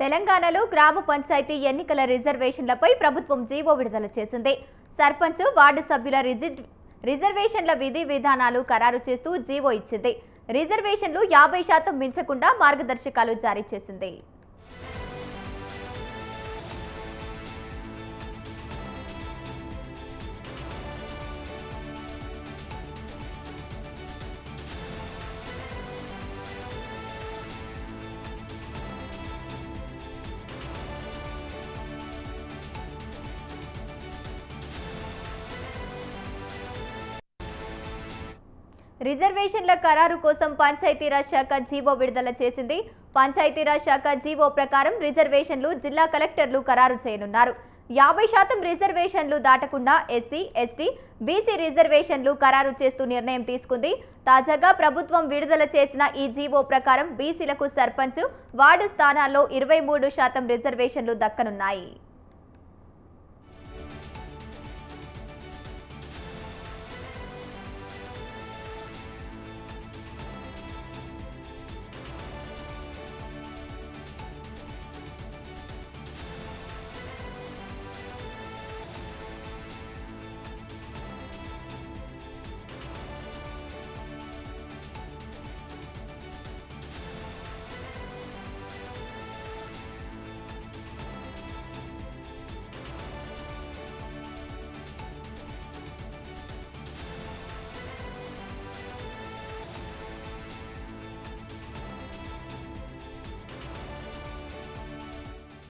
తెలంగాణలో గ్రామ పంచాయతీ ఎన్నికల రిజర్వేషన్లపై ప్రభుత్వం జీవో విడుదల చేసింది. సర్పంచ్, వార్డు సభ్యుల రిజర్వేషన్ల విధి విధానాలు ఖరారు చేస్తూ జీవో ఇచ్చింది. రిజర్వేషన్లు 50% మించకుండా మార్గదర్శకాలు జారీ చేసింది. రిజర్వేషన్ల ఖరారు కోసం పంచాయతీరాజ్ శాఖ జీవో విడుదల చేసింది. పంచాయతీరాజ్ శాఖ జీవో ప్రకారం రిజర్వేషన్లు జిల్లా కలెక్టర్లు ఖరారు చేయనున్నారు. 50% రిజర్వేషన్లు దాటకుండా ఎస్సీ, ఎస్టీ, బీసీ రిజర్వేషన్లు ఖరారు చేస్తూ నిర్ణయం తీసుకుంది. తాజాగా ప్రభుత్వం విడుదల చేసిన ఈ జీవో ప్రకారం బీసీలకు సర్పంచ్, వార్డు స్థానాల్లో 23% రిజర్వేషన్లు దక్కనున్నాయి.